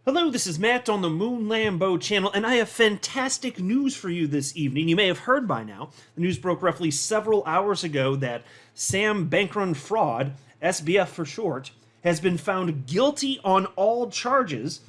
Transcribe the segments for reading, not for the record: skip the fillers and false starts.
Hello, this is Matt on the Moon Lambo channel, and I have fantastic news for you this evening. You may have heard by now, the news broke roughly several hours ago that Sam Bankman-Fried, SBF for short, has been found guilty on all charges,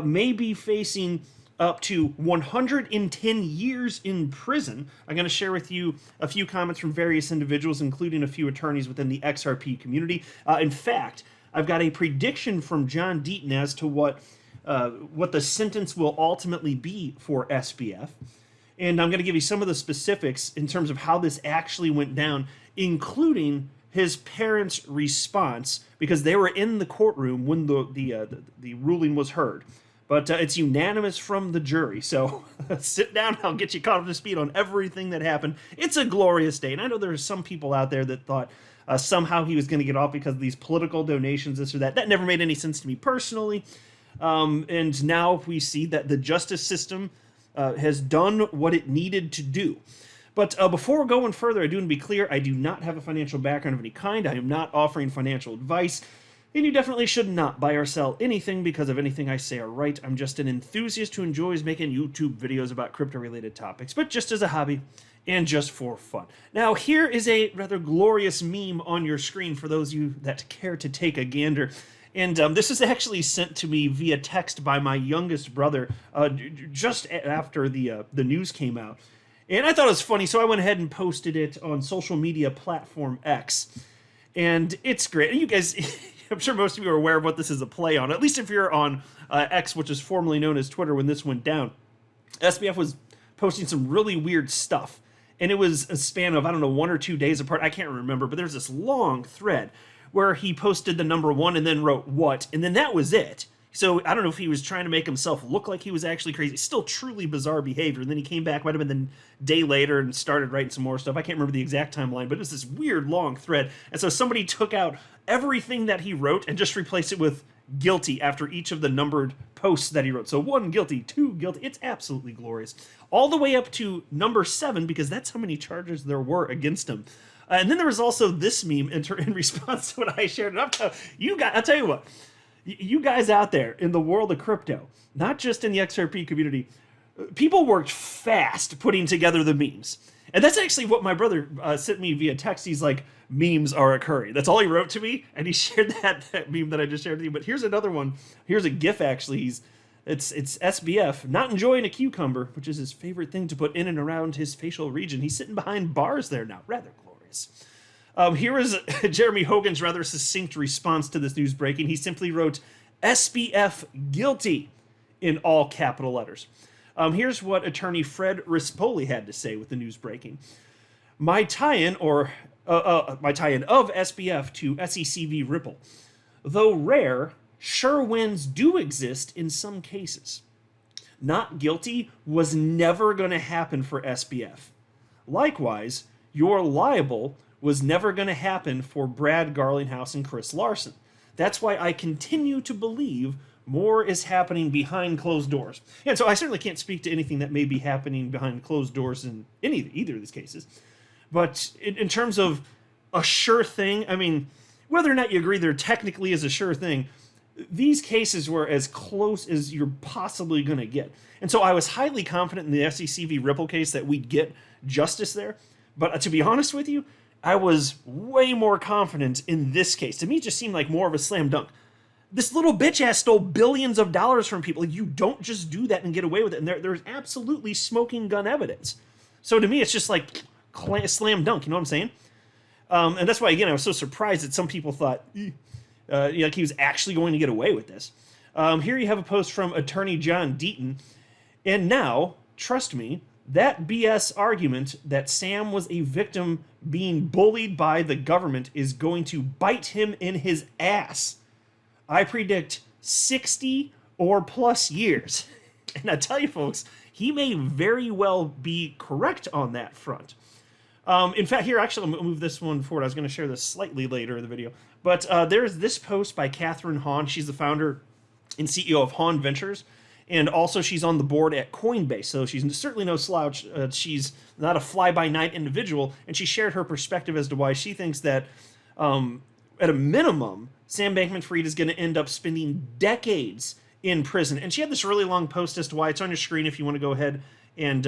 may be facing up to 110 years in prison. I'm going to share with you a few comments from various individuals, including a few attorneys within the XRP community. In fact, I've got a prediction from John Deaton as to what the sentence will ultimately be for SBF. And I'm going to give you some of the specifics in terms of how this actually went down, including his parents' response, because they were in the courtroom when the ruling was heard. But it's unanimous from the jury, so sit down, I'll get you caught up to speed on everything that happened. It's a glorious day, and I know there's some people out there that thought somehow he was going to get off because of these political donations, this or that. That never made any sense to me personally. And now we see that the justice system has done what it needed to do. But before going further, I do want to be clear, I do not have a financial background of any kind. I am not offering financial advice. And you definitely should not buy or sell anything because of anything I say or write. I'm just an enthusiast who enjoys making YouTube videos about crypto-related topics, but just as a hobby and just for fun. Now, here is a rather glorious meme on your screen for those of you that care to take a gander. And this is actually sent to me via text by my youngest brother just after the news came out. And I thought it was funny, so I went ahead and posted it on social media platform X. And it's great. And you guys, I'm sure most of you are aware of what this is a play on, at least if you're on X, which is formerly known as Twitter when this went down. SBF was posting some really weird stuff. And it was a span of, I don't know, 1 or 2 days apart. I can't remember, but there's this long thread where he posted the number 1 and then wrote what, and then that was it. So I don't know if he was trying to make himself look like he was actually crazy. Still truly bizarre behavior. And then he came back, might have been the day later, and started writing some more stuff. I can't remember the exact timeline, but it was this weird long thread. And so somebody took out everything that he wrote and just replaced it with guilty after each of the numbered posts that he wrote. So 1 guilty, 2 guilty. It's absolutely glorious. All the way up to number 7, because that's how many charges there were against him. And then there was also this meme in response to what I shared. And I'll tell you what, you guys out there in the world of crypto, not just in the XRP community, people worked fast putting together the memes. And that's actually what my brother sent me via text. He's like, memes are occurring. That's all he wrote to me, and he shared that meme that I just shared with you. But here's another one. Here's a GIF, actually. It's SBF not enjoying a cucumber, which is his favorite thing to put in and around his facial region. He's sitting behind bars there now. Rather glorious. Here is Jeremy Hogan's rather succinct response to this news breaking. He simply wrote, SBF guilty, in all capital letters. Here's what attorney Fred Rispoli had to say with the news breaking. My tie-in of SBF to SECV Ripple, though rare, sure wins do exist in some cases. Not guilty was never going to happen for SBF. Likewise, you're liable was never going to happen for Brad Garlinghouse and Chris Larson. That's why I continue to believe more is happening behind closed doors. And so I certainly can't speak to anything that may be happening behind closed doors in either of these cases. But in terms of a sure thing, I mean, whether or not you agree there technically is a sure thing, these cases were as close as you're possibly going to get. And so I was highly confident in the SECV Ripple case that we'd get justice there. But to be honest with you, I was way more confident in this case. To me, it just seemed like more of a slam dunk. This little bitch ass stole billions of dollars from people. You don't just do that and get away with it. And there's absolutely smoking gun evidence. So to me, it's just like slam dunk. You know what I'm saying? And that's why, again, I was so surprised that some people thought like he was actually going to get away with this. Here you have a post from attorney John Deaton. And now, trust me, that BS argument that Sam was a victim being bullied by the government is going to bite him in his ass. I predict 60 or plus years. And I tell you folks, he may very well be correct on that front. In fact, here, actually, I'm going to move this one forward. I was going to share this slightly later in the video. But there's this post by Catherine Hahn. She's the founder and CEO of Hahn Ventures. And also, she's on the board at Coinbase, so she's certainly no slouch. She's not a fly-by-night individual, and she shared her perspective as to why she thinks that, at a minimum, Sam Bankman-Fried is going to end up spending decades in prison. And she had this really long post as to why. It's on your screen if you want to go ahead and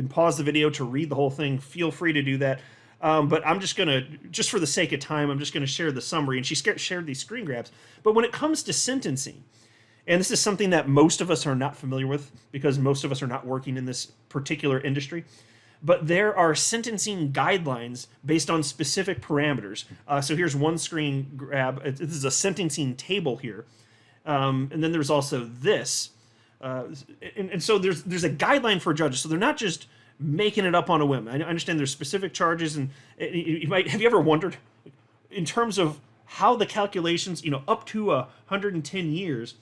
pause the video to read the whole thing. Feel free to do that. But I'm just going to, just for the sake of time, I'm just going to share the summary. And she shared these screen grabs. But when it comes to sentencing, and this is something that most of us are not familiar with because most of us are not working in this particular industry, but there are sentencing guidelines based on specific parameters. So here's one screen grab. This is a sentencing table here. And then there's also this. And so there's a guideline for judges. So they're not just making it up on a whim. I understand there's specific charges, and have you ever wondered, in terms of how the calculations, up to 110 years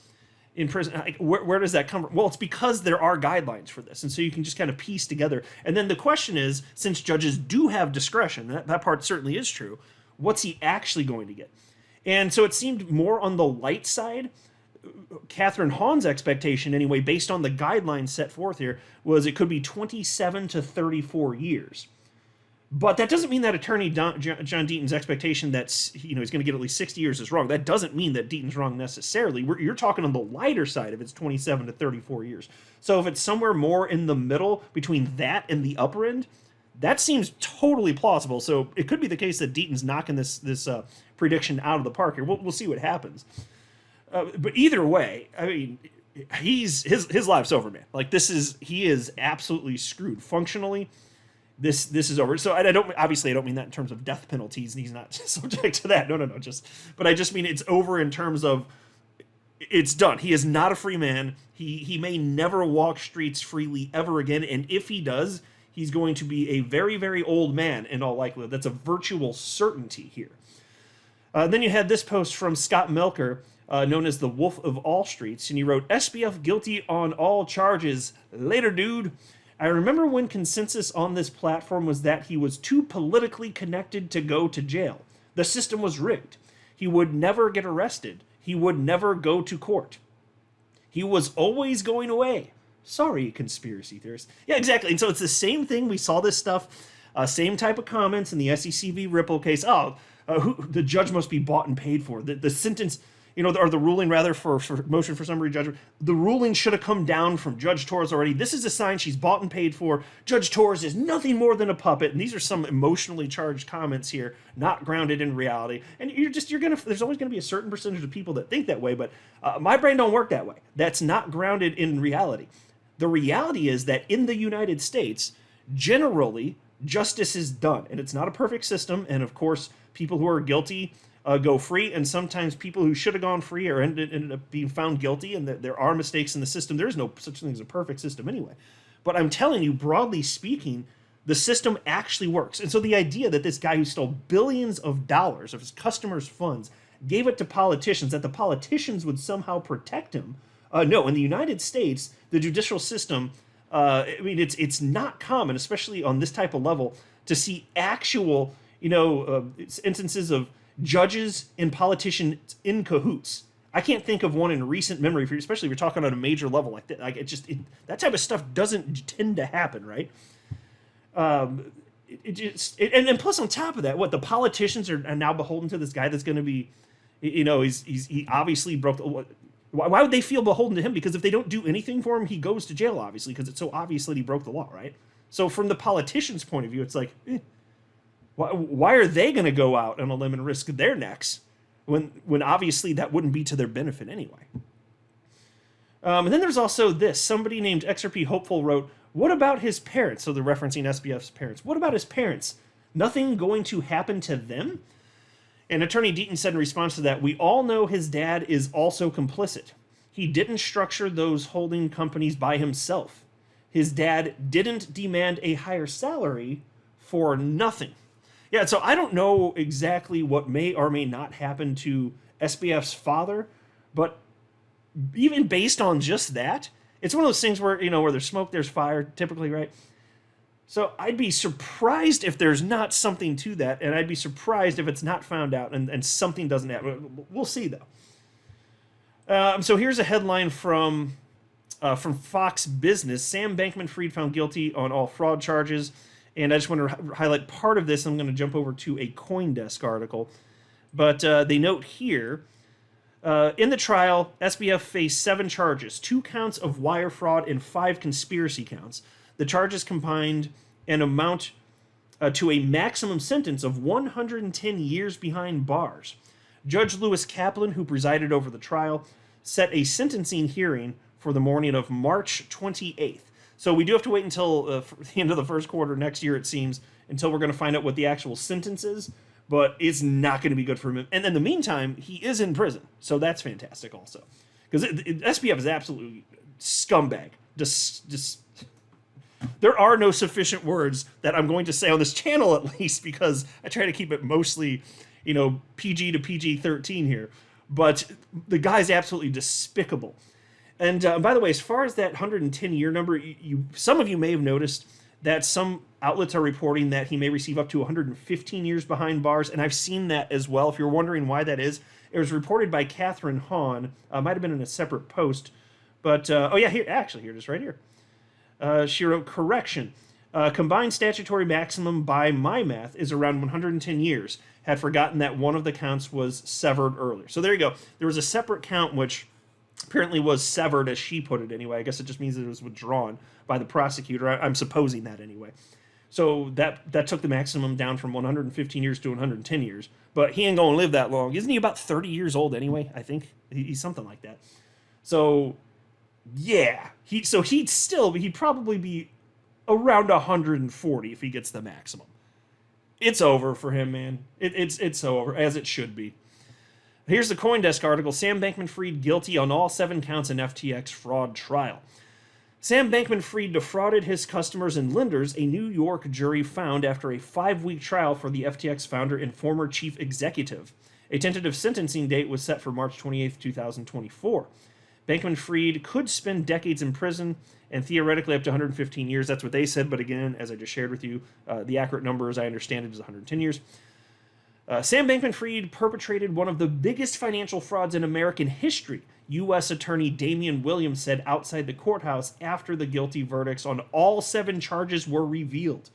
in prison, where does that come from? Well, it's because there are guidelines for this, and so you can just kind of piece together. And then the question is, since judges do have discretion, that part certainly is true, what's he actually going to get? And so it seemed more on the light side. Catherine Hahn's expectation, anyway, based on the guidelines set forth here, was it could be 27 to 34 years. But that doesn't mean that attorney John Deaton's expectation that he's going to get at least 60 years is wrong. That doesn't mean that Deaton's wrong necessarily. You're talking on the lighter side if it's 27 to 34 years. So if it's somewhere more in the middle between that and the upper end, that seems totally plausible. So it could be the case that Deaton's knocking this prediction out of the park here. We'll see what happens. But either way, I mean, his life's over, man. Like he is absolutely screwed functionally. This is over. So I don't mean that in terms of death penalties, and he's not subject to that. No. But I just mean it's over in terms of it's done. He is not a free man. He may never walk streets freely ever again, and if he does, he's going to be a very, very old man in all likelihood. That's a virtual certainty here. Then you had this post from Scott Melker, known as the Wolf of All Streets, and he wrote, SBF guilty on all charges. Later, dude. I remember when consensus on this platform was that he was too politically connected to go to jail. The system was rigged. He would never get arrested. He would never go to court. He was always going away. Sorry, conspiracy theorists. Yeah, exactly. And so it's the same thing. We saw this stuff, same type of comments in the SEC v. Ripple case. The judge must be bought and paid for. The sentence, or the ruling rather for motion for summary judgment, the ruling should have come down from Judge Torres already. This is a sign she's bought and paid for. Judge Torres is nothing more than a puppet. And these are some emotionally charged comments here, not grounded in reality. And there's always gonna be a certain percentage of people that think that way, but my brain don't work that way. That's not grounded in reality. The reality is that in the United States, generally, justice is done. And it's not a perfect system. And of course, people who are guilty go free, and sometimes people who should have gone free are ended up being found guilty, and there are mistakes in the system. There's no such thing as a perfect system anyway. But I'm telling you, broadly speaking, the system actually works. And so the idea that this guy who stole billions of dollars of his customers' funds gave it to politicians, that the politicians would somehow protect him, no, in the United States, the judicial system, it's not common, especially on this type of level, to see actual, instances of judges and politicians in cahoots. I can't think of one in recent memory, especially if you're talking on a major level like that. Like that type of stuff doesn't tend to happen, right? And plus on top of that, the politicians are now beholden to this guy that's going to be, he obviously broke. Why would they feel beholden to him? Because if they don't do anything for him, he goes to jail, obviously, because it's so obvious that he broke the law, right? So from the politician's point of view, it's like, why are they going to go out on a limb and risk their necks when obviously that wouldn't be to their benefit anyway? And then there's also this. Somebody named XRP Hopeful wrote, what about his parents? So they're referencing SBF's parents. What about his parents? Nothing going to happen to them? And Attorney Deaton said in response to that, we all know his dad is also complicit. He didn't structure those holding companies by himself. His dad didn't demand a higher salary for nothing. Yeah, so I don't know exactly what may or may not happen to SBF's father, but even based on just that, it's one of those things where, where there's smoke, there's fire, typically, right? So I'd be surprised if there's not something to that, and I'd be surprised if it's not found out and something doesn't happen. We'll see, though. So here's a headline from Fox Business. Sam Bankman-Fried found guilty on all fraud charges. And I just want to highlight part of this. I'm going to jump over to a CoinDesk article. But they note here, In the trial, SBF faced 7 charges, 2 counts of wire fraud and 5 conspiracy counts. The charges combined an amount to a maximum sentence of 110 years behind bars. Judge Lewis Kaplan, who presided over the trial, set a sentencing hearing for the morning of March 28th. So we do have to wait until the end of the first quarter next year, it seems, until we're going to find out what the actual sentence is. But it's not going to be good for him. And in the meantime, he is in prison. So that's fantastic also. Because SBF is absolutely scumbag. Just there are no sufficient words that I'm going to say on this channel, at least, because I try to keep it mostly, PG to PG-13 here. But the guy's absolutely despicable. And by the way, as far as that 110-year number, some of you may have noticed that some outlets are reporting that he may receive up to 115 years behind bars, and I've seen that as well. If you're wondering why that is, it was reported by Catherine Hahn. Might have been in a separate post, but here it is right here. She wrote, correction. Combined statutory maximum by my math is around 110 years. Had forgotten that one of the counts was severed earlier. So there you go. There was a separate count which apparently was severed, as she put it anyway. I guess it just means that it was withdrawn by the prosecutor. I'm supposing that anyway. So that took the maximum down from 115 years to 110 years. But he ain't going to live that long. Isn't he about 30 years old anyway? I think he's something like that. So yeah, he'd probably be around 140 if he gets the maximum. It's over for him, man. It's over, as it should be. Here's the CoinDesk article. Sam Bankman-Fried guilty on all 7 counts in FTX fraud trial. Sam Bankman-Fried defrauded his customers and lenders, a New York jury found after a 5-week trial for the FTX founder and former chief executive. A tentative sentencing date was set for March 28, 2024. Bankman-Fried could spend decades in prison and theoretically up to 115 years. That's what they said, but again, as I just shared with you, the accurate number, as I understand it, is 110 years. Sam Bankman-Fried perpetrated one of the biggest financial frauds in American history, U.S. Attorney Damian Williams said outside the courthouse after the guilty verdicts on all 7 charges were revealed.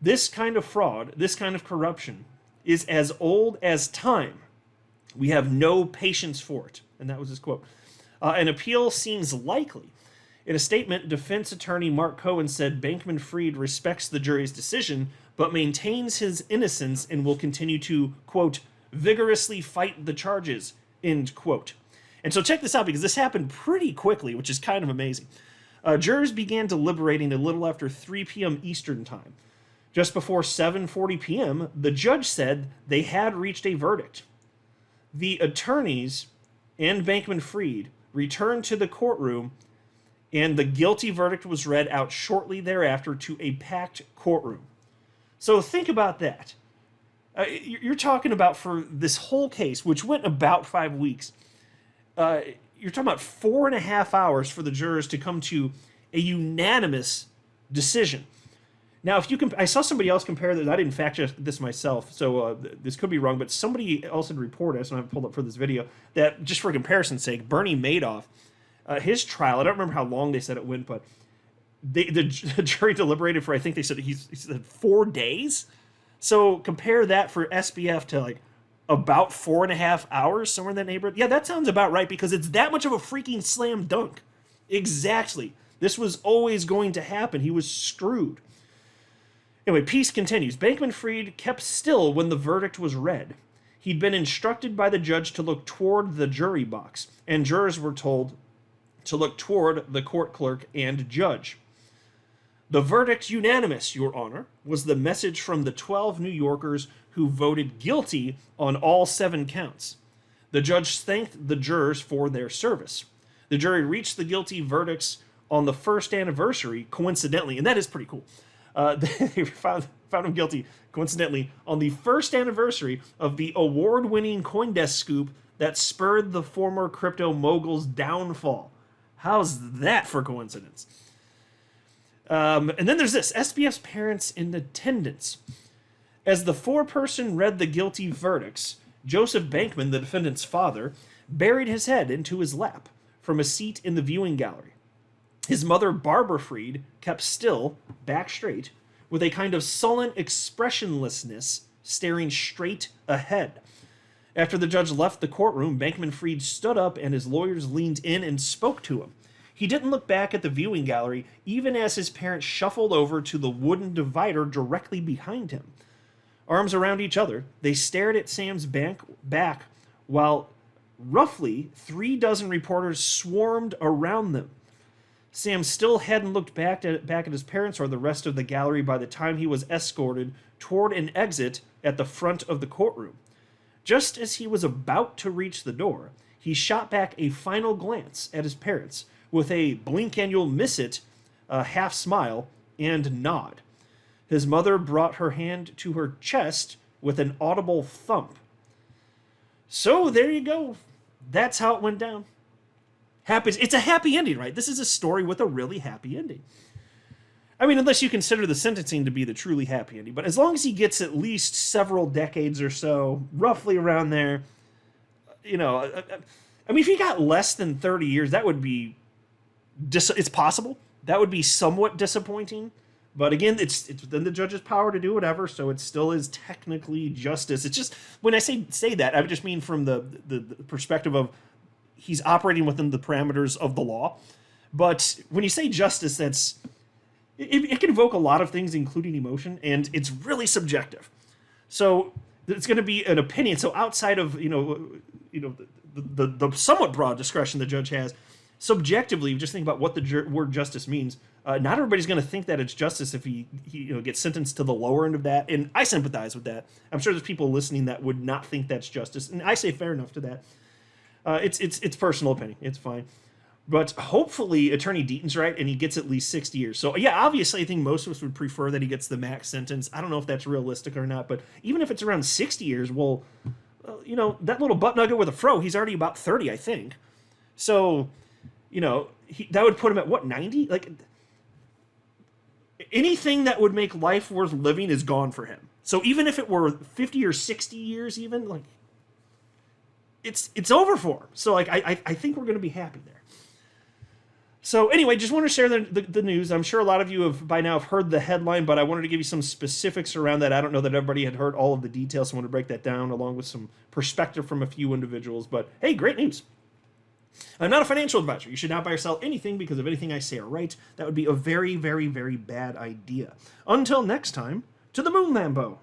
This kind of fraud, this kind of corruption, is as old as time. We have no patience for it. And that was his quote. An appeal seems likely. In a statement, defense attorney Mark Cohen said Bankman-Fried respects the jury's decision, but maintains his innocence and will continue to, quote, vigorously fight the charges, end quote. And so check this out, because this happened pretty quickly, which is kind of amazing. Jurors began deliberating a little after 3 p.m. Eastern Time. Just before 7:40 p.m., the judge said they had reached a verdict. The attorneys and Bankman-Fried returned to the courtroom, and the guilty verdict was read out shortly thereafter to a packed courtroom. So think about that. You're talking about, for this whole case, which went about 5 weeks, you're talking about 4.5 hours for the jurors to come to a unanimous decision. Now, if you I saw somebody else compare that. I didn't fact check this myself, so this could be wrong, but somebody else had reported, I don't have it pulled up for this video, that just for comparison's sake, Bernie Madoff, his trial, I don't remember how long they said it went, but the jury deliberated for, I think they said he said 4 days. So compare that for SBF to like about 4.5 hours, somewhere in that neighborhood. Yeah, that sounds about right, because it's that much of a freaking slam dunk. Exactly. This was always going to happen. He was screwed. Anyway, piece continues. Bankman-Fried kept still when the verdict was read. He'd been instructed by the judge to look toward the jury box, and jurors were told to look toward the court clerk and judge. The verdict unanimous, Your Honor, was the message from the 12 New Yorkers who voted guilty on all 7 counts. The judge thanked the jurors for their service. The jury reached the guilty verdicts on the first anniversary, coincidentally, and that is pretty cool. They found him guilty, coincidentally, on the first anniversary of the award-winning CoinDesk scoop that spurred the former crypto mogul's downfall. How's that for coincidence? And then there's this, SBF's parents in attendance. As the 4-person read the guilty verdicts, Joseph Bankman, the defendant's father, buried his head into his lap from a seat in the viewing gallery. His mother, Barbara Fried, kept still, back straight, with a kind of sullen expressionlessness, staring straight ahead. After the judge left the courtroom, Bankman-Fried stood up and his lawyers leaned in and spoke to him. He didn't look back at the viewing gallery, even as his parents shuffled over to the wooden divider directly behind him. Arms around each other, they stared at Sam's back while roughly 36 reporters swarmed around them. Sam still hadn't looked back at his parents or the rest of the gallery by the time he was escorted toward an exit at the front of the courtroom. Just as he was about to reach the door, he shot back a final glance at his parents with a blink and you'll miss it, half smile, and nod. His mother brought her hand to her chest with an audible thump. So there you go. That's how it went down. It's a happy ending, right? This is a story with a really happy ending. I mean, unless you consider the sentencing to be the truly happy ending. But as long as he gets at least several decades or so, roughly around there, I mean, if he got less than 30 years, that would be, it's possible. That would be somewhat disappointing. But again, it's within the judge's power to do whatever, so it still is technically justice. It's just, when I say that, I just mean from the perspective of he's operating within the parameters of the law. But when you say justice, it can evoke a lot of things, including emotion, and it's really subjective. So it's going to be an opinion. So outside of the somewhat broad discretion the judge has, subjectively, just think about what the word justice means. Not everybody's going to think that it's justice if he gets sentenced to the lower end of that, and I sympathize with that. I'm sure there's people listening that would not think that's justice, and I say fair enough to that. It's personal opinion. It's fine. But hopefully Attorney Deaton's right, and he gets at least 60 years. So, yeah, obviously I think most of us would prefer that he gets the max sentence. I don't know if that's realistic or not, but even if it's around 60 years, well, that little butt nugget with a fro, he's already about 30, I think. So, that would put him at, what, 90? Like, anything that would make life worth living is gone for him. So even if it were 50 or 60 years even, like, it's over for him. So, like, I think we're going to be happy there. So anyway, just want to share the news. I'm sure a lot of you have by now have heard the headline, but I wanted to give you some specifics around that. I don't know that everybody had heard all of the details, so I want to break that down along with some perspective from a few individuals. But hey, great news. I'm not a financial advisor. You should not buy or sell anything because of anything I say or write. That would be a very, very, very bad idea. Until next time, to the moon, Lambo.